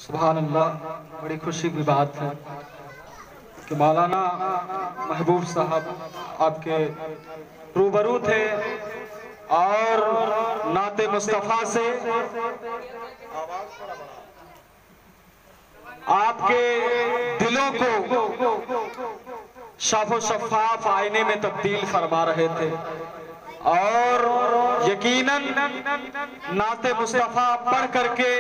سبحان اللہ، بڑی خوشی کی بات ہے کہ مولانا محبوب صاحب آپ کے روبرو تھے اور نعت مصطفیٰ سے آپ کے دلوں کو شاف و شفاف آئینے میں تبدیل فرما رہے تھے، اور یقیناً نعت مصطفیٰ پڑھ کر کے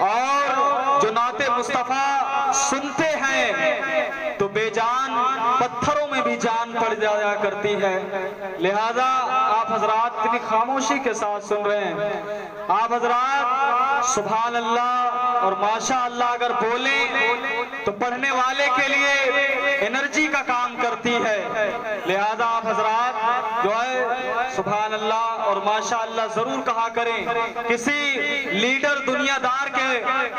اور جو نعت مصطفیٰ سنتے ہیں تو بے جان پتھروں میں بھی جان پڑ جایا کرتی ہے۔ لہذا آپ حضرات اتنی خاموشی کے ساتھ سن رہے ہیں، آپ حضرات سبحان اللہ اور ماشاء اللہ اگر بولیں تو پڑھنے والے کے لیے انرجی کا کام کرتی ہے۔ لہذا آپ حضرات جو ہے سبحان اللہ اور ماشاء اللہ ضرور کہا کریں۔ کسی لیڈر دنیا دار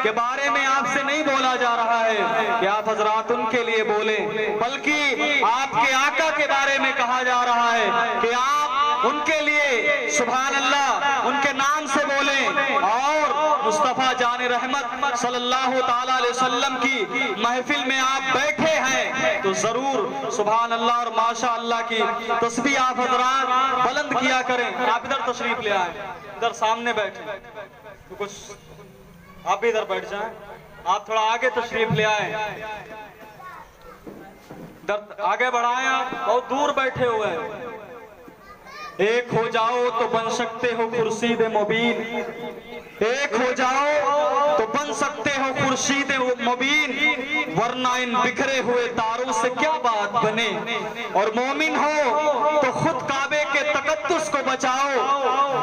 کے بارے میں آپ سے نہیں بولا جا رہا ہے کہ آپ حضرات ان کے لیے بولیں، بلکہ آپ کے آقا کے بارے میں کہا جا رہا ہے کہ آپ ان کے لیے سبحان اللہ ان کے نام سے بولیں، اور مصطفیٰ جان رحمت صلی اللہ تعالیٰ علیہ وسلم کی محفل میں آپ بیٹھے ہیں تو ضرور سبحان اللہ اور ماشاء اللہ کی تسبیح آپ حضرات بلند کیا کریں۔ آپ ادھر تشریف لے آئیں، ادھر سامنے بیٹھیں، تو کچھ آپ بھی ادھر بیٹھ جائیں، آپ تھوڑا آگے تشریف لے آئیں، ادھر آگے بڑھائیں، آپ بہت دور بیٹھے ہوئے ہیں۔ ایک ہو جاؤ تو بن سکتے ہو خورشید مبین، ایک ہو جاؤ تو بن سکتے ہو خورشید مبین، ورنہ ان بکھرے ہوئے تاروں سے کیا بات بنے، اور مومن ہو تو خود کعبے کے تقدس کو بچاؤ،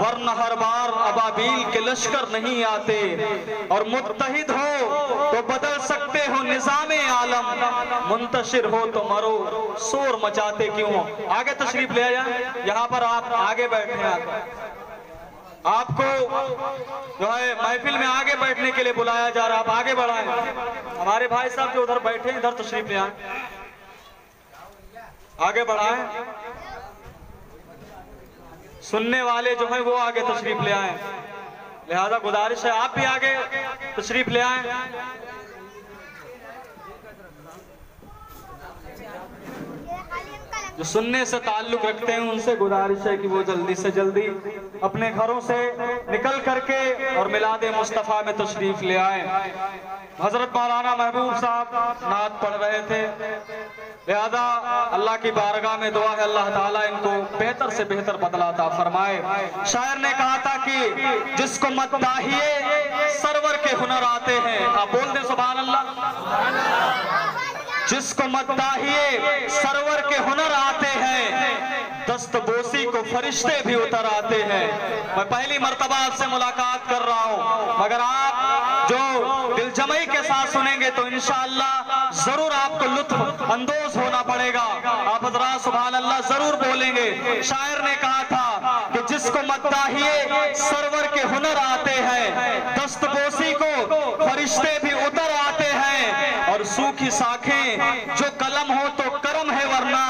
ورنہ ہر بار ابابیل کے لشکر نہیں آتے، اور متحد ہو تو بدل سکتے ہو نظام عالم، منتشر ہو تو مرو شور مچاتے کیوں۔ آگے تشریف لے جائیں، یہاں پر آپ آگے بیٹھے ہیں، آپ کو جو ہے محفل میں آگے بیٹھنے کے لیے بلایا جا رہا ہے، آپ آگے بڑھائیں۔ ہمارے بھائی صاحب جو ادھر بیٹھے ہیں ادھر تشریف لے آئیں، آگے بڑھائیں، سننے والے جو ہیں وہ آگے تشریف لے آئیں۔ لہذا گزارش ہے آپ بھی آگے تشریف لے آئیں۔ جو سننے سے تعلق رکھتے ہیں ان سے گزارش ہے کہ وہ جلدی سے جلدی اپنے گھروں سے نکل کر کے اور میلاد مصطفیٰ میں تشریف لے آئیں۔ حضرت مولانا محبوب صاحب نعت پڑھ رہے تھے، لہذا اللہ کی بارگاہ میں دعا ہے اللہ تعالیٰ ان کو بہتر سے بہتر بدلہ عطا فرمائے۔ شاعر نے کہا تھا کہ جس کو مداحیے سرور کے ہنر آتے ہیں، آپ بول دیں سبحان اللہ، جس کو مداحیے سرور کے ہنر آتے ہیں، دست بوسی کو فرشتے بھی اتر آتے ہیں۔ میں پہلی مرتبہ آپ سے ملاقات کر رہا ہوں، مگر آپ جو دل جمعی کے ساتھ سنیں گے تو انشاءاللہ ضرور آپ کو لطف اندوز ہونا پڑے گا۔ آپ حضرات سبحان اللہ ضرور بولیں گے۔ شاعر نے کہا تھا کہ جس کو مداحیے سرور کے ہنر آتے ہیں، دست بوسی کو فرشتے بھی اتر آتے ہیں، اور سوکھی ساکھیں جو قلم ہو تو کرم ہے، ورنہ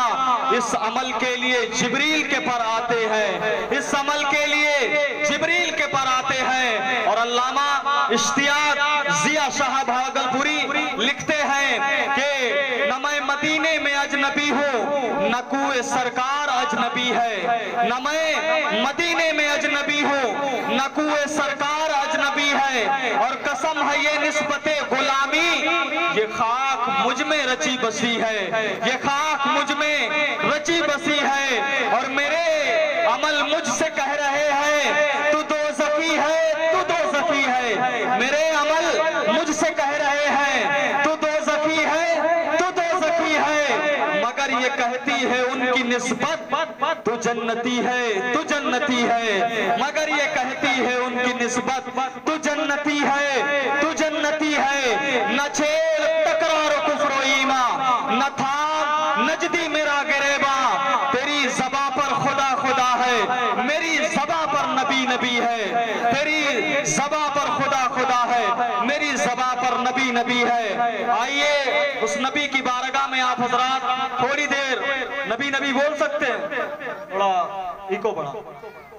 اس عمل کے لیے جبریل کے پر آتے ہیں، اس عمل کے لیے جبریل کے پر آتے ہیں۔ اور علامہ اشتیاق ضیاء شاہ بھاگلپوری لکھتے ہیں کہ نہ میں مدینے میں اجنبی ہوں نہ کوئی سرکار اجنبی ہے، نہ میں مدینے میں اجنبی ہوں نہ کوئی سرکار اجنبی ہے، اور قسم ہے یہ نسبت غلامی یہ خاک مجھ میں رچی بسی ہے، یہ خاک مجھ میں رچی بسی ہے، اور میرے عمل مجھ سے کہہ رہے ہیں تو دوزخی ہے، تو دوزخی ہے، میرے عمل مجھ سے کہہ رہے ہیں تو دوزخی ہے، تو دوزخی ہے، مگر یہ کہتی ہے ان کی نسبت تو جنتی ہے، تو جنتی ہے، مگر یہ کہتی ہے ان کی نسبت تو جنتی ہے، تو جنتی ہے۔ نہ چھیڑ تکرار و کفر و ایمان، نہ تھام نجدی میرا گریباں، تیری زباں پر خدا خدا ہے، میری زباں پر نبی نبی ہے، تیری زباں پر خدا خدا ہے، میری زباں پر نبی نبی ہے۔ آئیے اس نبی کی بارگاہ میں آپ حضرات تھوڑی دیر نبی نبی بول سکتے ہیں، تھوڑا ایکو بڑا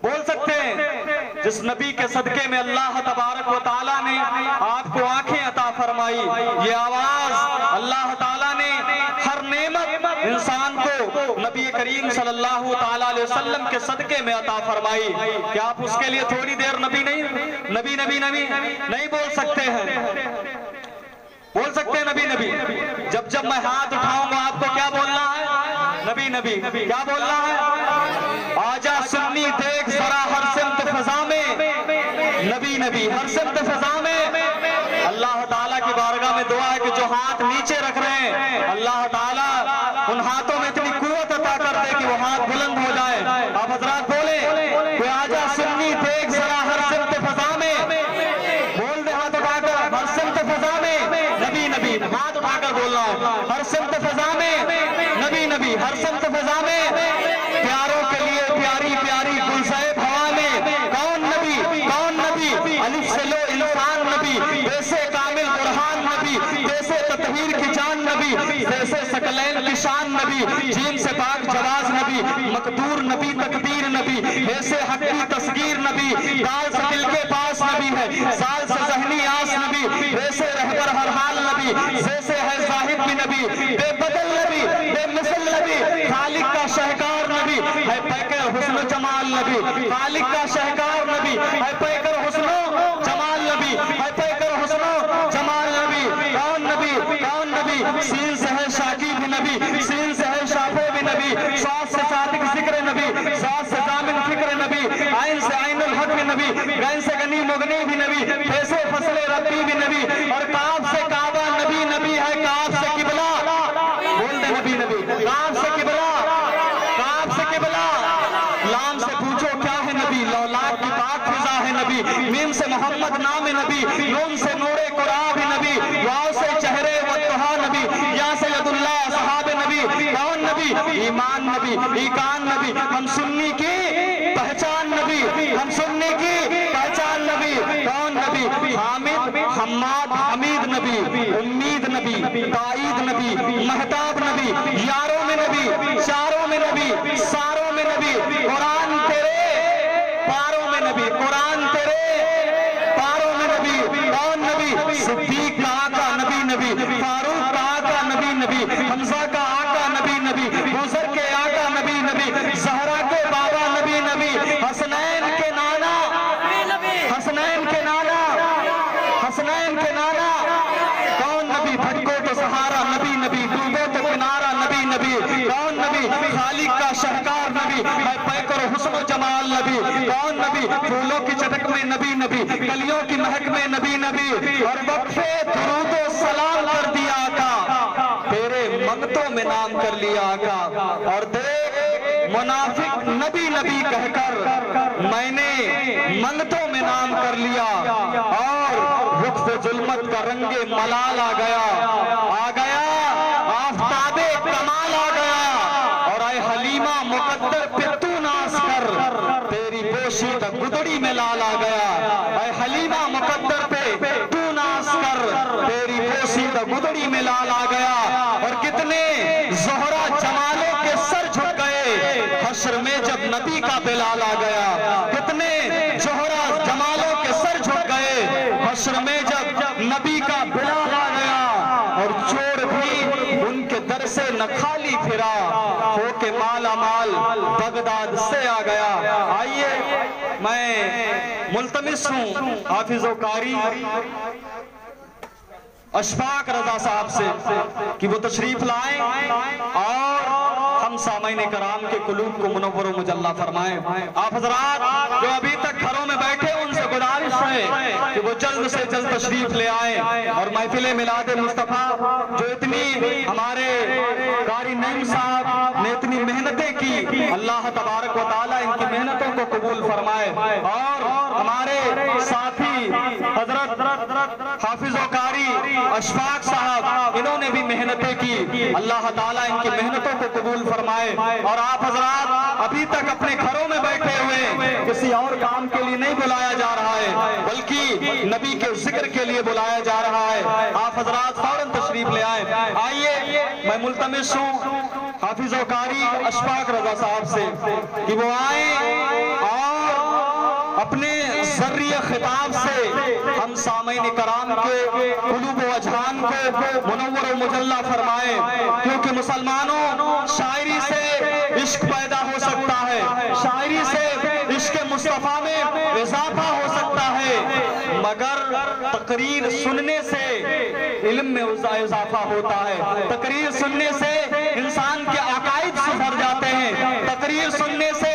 بول سکتے ہیں، جس نبی کے صدقے میں اللہ تبارک و تعالیٰ نے آپ کو آنکھیں عطا فرمائی. یہ آواز اللہ تعالیٰ نے ہر نعمت انسان کو نبی کریم صلی اللہ تعالیٰ علیہ وسلم کے صدقے میں عطا فرمائی کہ آپ اس کے لیے تھوڑی دیر نبی نہیں بول سکتے ہیں. بول سکتے ہیں نبی. جب میں ہاتھ اٹھاؤں گا آپ کو کیا بولنا ہے؟ نبی. کیا بولنا ہے؟ آجا سنی دیکھ ذرا ہر سمت فضا میں نبی. ہر سمت فضا میں اللہ تعالیٰ کی بارگاہ میں دعا ہے کہ جو ہاتھ نیچے رکھ رہے ہیں اللہ تعالیٰ ان ہاتھوں میں اتنی قوت عطا کر دے کہ وہ ہاتھ بلند ہو جائے. آپ حضرات بولیں کہ آجا سنی دیکھ ذرا ہر سمت فضا میں. بول دے ہاتھ اٹھا کر ہر سمت فضا میں نبی. ہاتھ اٹھا کر بولنا ہے ہر سمت فضا میں نبی. ہر سمت فضا میں پیاروں کے لیے پیاری گلزائب ہوا میں کون نبی؟ الف سے لو انسان نبی. جیسے کامل برہان نبی. جیسے تطہیر کی جان نبی. جیسے ثقلین کی شان نبی. جیم سے پاک جواز نبی. مقدور نبی تقدیر نبی. جیسے حق کی تصغیر نبی. دال سے دل کے پاس نبی ہے. سال سے ذہنی آس نبی. جیسے رہبر ہر حال نبی. جیسے ہے زاہد بھی نبی. بے بدل نبی. بے مثل نبی. خالق کا شہکار نبی. ہے پیکر حسن و جمال نبی. خالق کا شہکار نبی. ہے پیکر حسن و جمال نبی. ہے پیکر حسن و جمال نبی. کون نبی؟ سین سے ہے شاکی بھی نبی. سین سے ہے شافع بھی نبی. ساتھ سے صادق ذکر نبی. ساتھ سے ضامن فکر نبی. عین سے عین الحق بھی نبی. غین سے غنی مغنی بھی نبی. پھیسے فصل ربی بھی نبی. اور کاف سے کعبہ نبی ہے. کاف سے قبلہ بول دے نبی. کاف سے قبلہ. لام سے پوچھو کیا ہے نبی. لولاک کی پاک فضا ہے نبی. میم سے محمد نام نبی. نون سے نور قرآن نبی. واو سے چہرے والتہا نبی. یا سید اللہ صحاب نبی. کون نبی؟ ایمان نبی. ایقان نبی. ہم سنی کی پہچان نبی. ہم سنی کی پہچان نبی. کون نبی؟ حامد حماد حمید نبی. امید نبی. تائید نبی. مہتاب نبی. یاروں میں نبی. چاروں میں نبی. ساروں میں نبی. قرآن تیرے پاروں میں نبی. قرآن تیرے پاروں میں نبی. کون نبی؟ صدیق کا آقا نبی. فاروق کا آقا نبی. حمزہ کا آقا نبی. بزر کے آقا نبی. زہرا کے بابا نبی. حسنین کے نانا. کون نبی؟ بھٹکو تو سہارا نبی. ڈوبو تو کنارہ نبی. کون نبی؟ خالق کا شہکار نبی. ہے پیکر حسن و جمال نبی. کون نبی؟ پھولوں کی چٹک میں نبی. کلیوں کی مہک میں نبی. اور وقفے درود و سلام کر دیا آقا. تیرے منگتوں میں نام کر لیا آقا. اور دیکھ منافق نبی کہہ کر میں نے منگتوں میں نام کر لیا. اور وقف ظلمت کا رنگ ملال آ گیا. آفتاب کمال آ گیا. اور اے حلیمہ مقدر پہ تو ناز کر. تیری پوشیدہ گدڑی میں لال آ گیا. اے حلیمہ مقدر پہ تو ناز کر. تیری پوشیدہ گدڑی میں لال آ گیا. اور کتنے زہرا جمالوں کے سر جھک گئے حشر میں جب نبی کا بلال آ گیا. کتنے زہرا جمالوں کے سر جھک گئے حشر میں جب نبی کا بلال آ گیا. اور چور بھی ان کے در سے نہ خالی پھرا. ہو کے مالا مال بغداد سے آ گیا. آئیے میں ملتمس ہوں حافظ و قاری اشفاق رضا صاحب سے کہ وہ تشریف لائیں اور ہم سامعین کرام کے قلوب کو منور و مجلہ فرمائیں. آپ حضرات جو ابھی تک گھروں میں بیٹھے ان سے گزارش ہے کہ وہ جلد سے جلد تشریف لے آئیں. اور محفل میلاد مصطفیٰ جو اتنی ہمارے قاری نعیم صاحب نے اتنی محنتیں کی اللہ تبارک و تعالیٰ ان کی محنتوں کو قبول فرمائے. اور ہمارے ساتھی حضرت حافظ و قاری اشفاق صاحب انہوں نے بھی محنتیں کی. اللہ تعالیٰ ان کی محنتوں کو قبول فرمائے. اور آپ حضرات ابھی تک اپنے گھروں میں بیٹھے ہوئے کسی اور کام کے لیے نہیں بلایا جا رہا ہے بلکہ نبی کے ذکر کے لیے بلایا جا رہا ہے. آپ حضرات فوراً تشریف لے آئیں. آئیے میں ملتمس ہوں حافظ و قاری اشفاق رضا صاحب سے کہ وہ آئیں اور اپنے ذریعہ خطاب سے ہم سامعین کرام کے قلوب و اذہان کو منور و مجلہ فرمائے، کیونکہ مسلمانوں شاعری سے عشق پیدا ہو سکتا ہے، شاعری سے عشق مصطفیٰ میں اضافہ ہو سکتا ہے، مگر تقریر سننے سے علم میں اضافہ ہوتا ہے، تقریر سننے سے انسان کے عقائد سدھر جاتے ہیں، تقریر سننے سے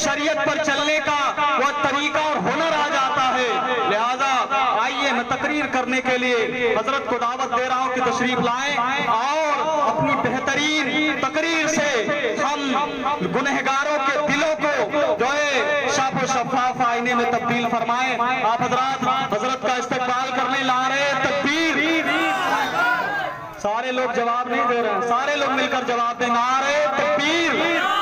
شریعت پر چلنے کا وہ طریقہ اور ہنر آ جاتا ہے۔ لہذا آئیے میں تقریر کرنے کے لیے حضرت کو دعوت دے رہا ہوں کہ تشریف لائیں اور اپنی بہترین تقریر سے ہم گنہگاروں کے دلوں کو جو ہے شاف و شفاف آئینے میں تبدیل فرمائیں۔ آپ حضرت کا استقبال کرنے لا رہے تکبیر۔ سارے لوگ جواب نہیں دے رہے ہیں، سارے لوگ مل کر جواب دیں، نعرہ تکبیر۔